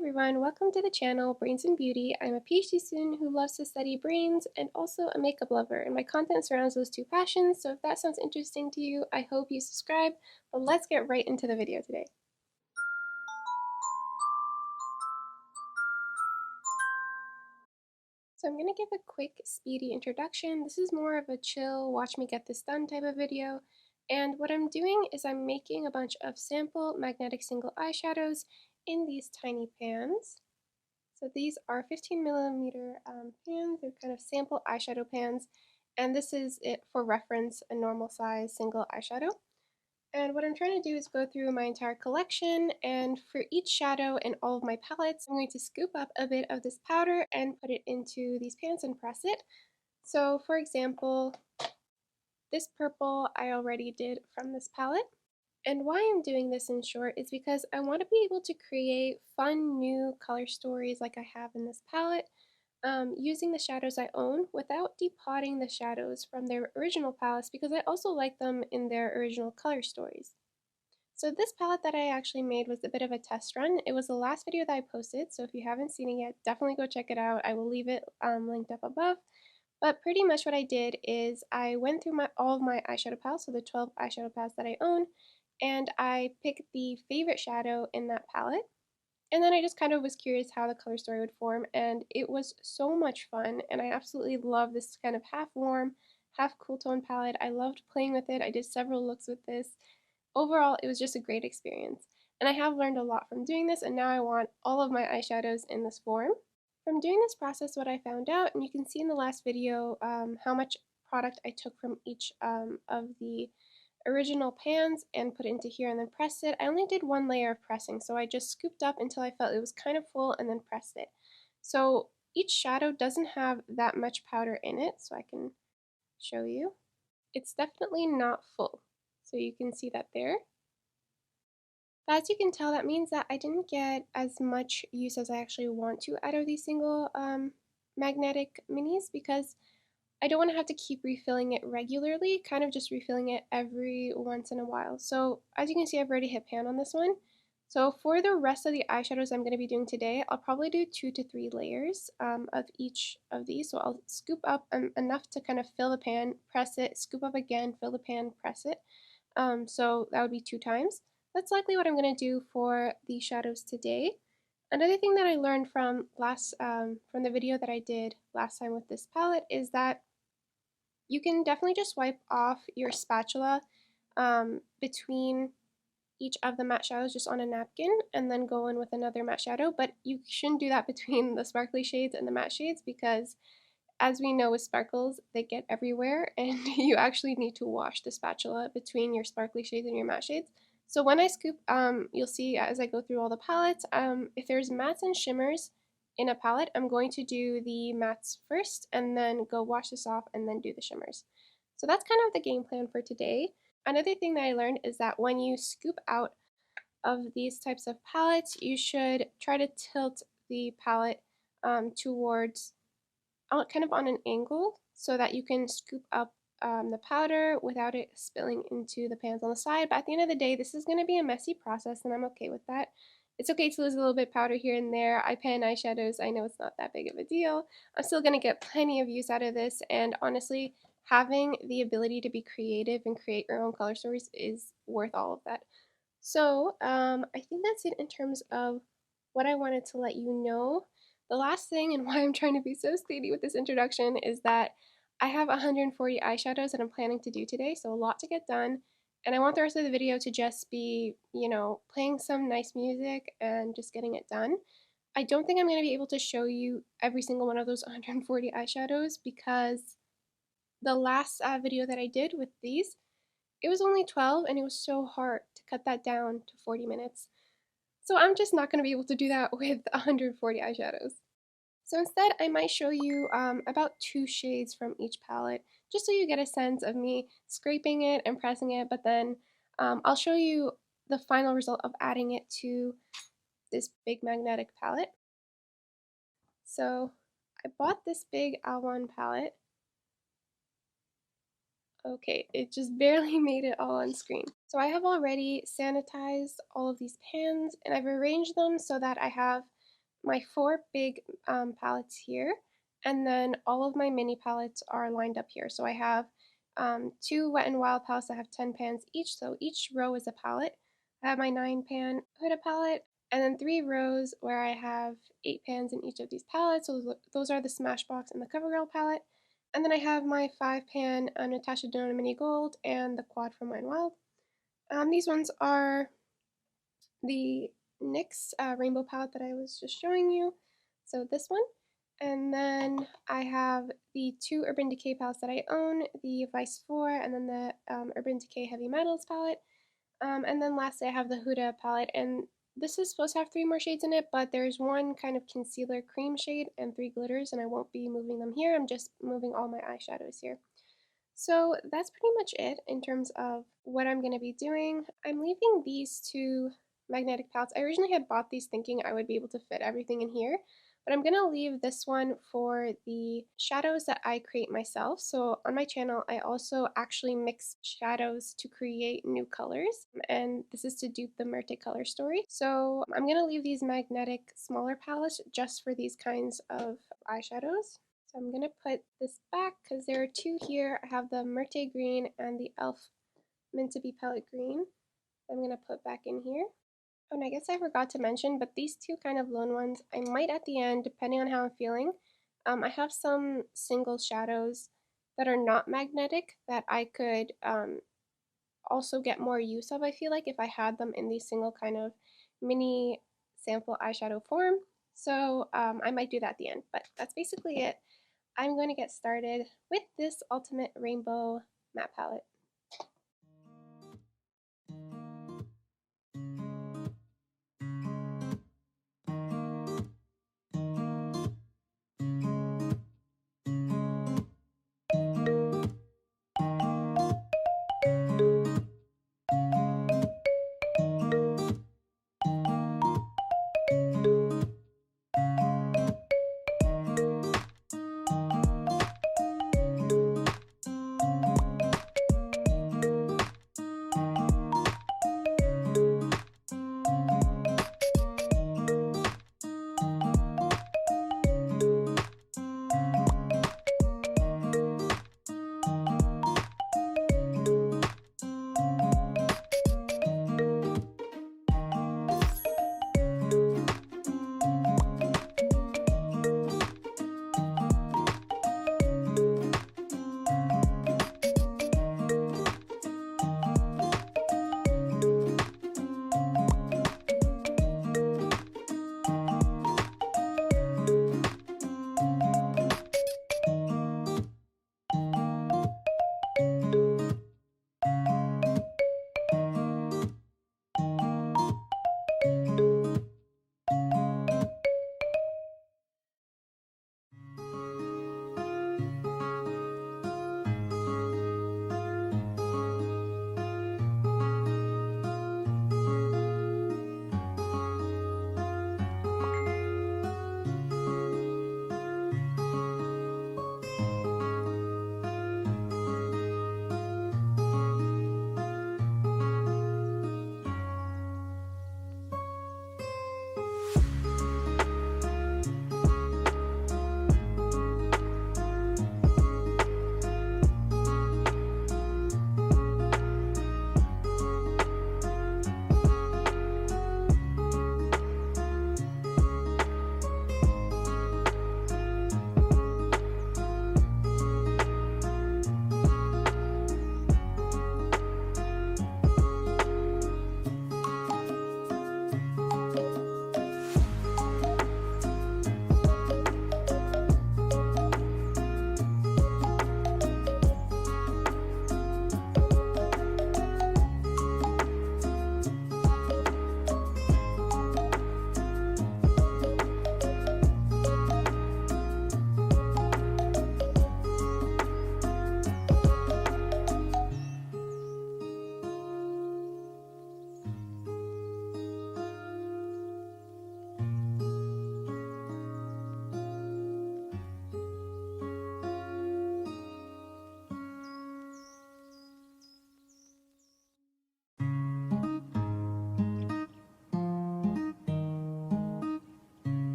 everyone, welcome to the channel Brains and Beauty. I'm a PhD student who loves to study brains and also a makeup lover, and my content surrounds those two passions, so if that sounds interesting to you, I hope you subscribe. But let's get right into the video today. So I'm going to give a quick, speedy introduction. This is more of a chill, watch me get this done type of video. And what I'm doing is I'm making a bunch of sample magnetic single eyeshadows in these tiny pans. So these are 15mm pans. They're kind of sample eyeshadow pans. And this is it for reference, a normal size single eyeshadow. And what I'm trying to do is go through my entire collection, and for each shadow in all of my palettes, I'm going to scoop up a bit of this powder and put it into these pans and press it. So for example, this purple I already did from this palette. And why I'm doing this in short is because I want to be able to create fun new color stories like I have in this palette, using the shadows I own without depotting the shadows from their original palettes, because I also like them in their original color stories. So this palette that I actually made was a bit of a test run. It was the last video that I posted, so if you haven't seen it yet, definitely go check it out. I will leave it linked up above. But pretty much what I did is I went through all of my eyeshadow palettes, so the 12 eyeshadow palettes that I own, and I picked the favorite shadow in that palette. And then I just kind of was curious how the color story would form, and it was so much fun, and I absolutely love this kind of half warm, half cool tone palette. I loved playing with it. I did several looks with this. Overall, it was just a great experience. And I have learned a lot from doing this, and now I want all of my eyeshadows in this form. From doing this process, what I found out, and you can see in the last video how much product I took from each of the original pans and put it into here and then pressed it. I only did one layer of pressing, so I just scooped up until I felt it was kind of full and then pressed it. So each shadow doesn't have that much powder in it, so I can show you. It's definitely not full, so you can see that there. As you can tell, that means that I didn't get as much use as I actually want to out of these single magnetic minis, because I don't want to have to keep refilling it regularly, kind of just refilling it every once in a while. So as you can see, I've already hit pan on this one. So for the rest of the eyeshadows I'm going to be doing today, I'll probably do 2 to 3 layers of each of these. So I'll scoop up enough to kind of fill the pan, press it, scoop up again, fill the pan, press it. So that would be 2 times. That's likely what I'm going to do for the shadows today. Another thing that I learned from from the video that I did last time with this palette is that you can definitely just wipe off your spatula between each of the matte shadows just on a napkin and then go in with another matte shadow, but you shouldn't do that between the sparkly shades and the matte shades, because as we know with sparkles, they get everywhere and you actually need to wash the spatula between your sparkly shades and your matte shades. So when I scoop, you'll see as I go through all the palettes, if there's mattes and shimmers in a palette, I'm going to do the mattes first and then go wash this off and then do the shimmers. So that's kind of the game plan for today. Another thing that I learned is that when you scoop out of these types of palettes, you should try to tilt the palette towards kind of on an angle so that you can scoop up the powder without it spilling into the pans on the side. But at the end of the day, this is going to be a messy process, and I'm okay with that. It's okay to lose a little bit of powder here and there. I pan eyeshadows. I know it's not that big of a deal. I'm still going to get plenty of use out of this, and honestly, having the ability to be creative and create your own color stories is worth all of that. So I think that's it in terms of what I wanted to let you know. The last thing, and why I'm trying to be so speedy with this introduction, is that I have 140 eyeshadows that I'm planning to do today, so a lot to get done. And I want the rest of the video to just be, playing some nice music and just getting it done. I don't think I'm going to be able to show you every single one of those 140 eyeshadows, because the last video that I did with these, it was only 12 and it was so hard to cut that down to 40 minutes. So I'm just not going to be able to do that with 140 eyeshadows. So instead, I might show you about 2 shades from each palette, just so you get a sense of me scraping it and pressing it, but then I'll show you the final result of adding it to this big magnetic palette. So I bought this big Alwan palette. Okay, it just barely made it all on screen. So I have already sanitized all of these pans, and I've arranged them so that I have my 4 big palettes here, and then all of my mini palettes are lined up here. So I have 2 Wet n Wild palettes that have 10 pans each, so each row is a palette. I have my 9 pan Huda palette, and then 3 rows where I have 8 pans in each of these palettes. So those are the Smashbox and the Covergirl palette. And then I have my 5 pan Natasha Denona Mini Gold and the quad from Wet n Wild. These ones are the NYX rainbow palette that I was just showing you. So this one. And then I have the 2 Urban Decay palettes that I own, the Vice 4 and then the Urban Decay Heavy Metals palette. And then lastly I have the Huda palette, and this is supposed to have 3 more shades in it, but there's one kind of concealer cream shade and 3 glitters, and I won't be moving them here. I'm just moving all my eyeshadows here. So that's pretty much it in terms of what I'm going to be doing. I'm leaving these 2 magnetic palettes. I originally had bought these thinking I would be able to fit everything in here, but I'm going to leave this one for the shadows that I create myself. So on my channel, I also actually mix shadows to create new colors, and this is to dupe the Myrte color story. So I'm going to leave these magnetic smaller palettes just for these kinds of eyeshadows. So I'm going to put this back because there are 2 here. I have the Myrte green and the e.l.f. Meant to be pellet green. I'm going to put back in here. Oh, and I guess I forgot to mention, but these 2 kind of lone ones, I might at the end, depending on how I'm feeling. I have some single shadows that are not magnetic that I could also get more use of, I feel like, if I had them in these single kind of mini sample eyeshadow form. So I might do that at the end, but that's basically it. I'm going to get started with this Ultimate Rainbow Matte Palette.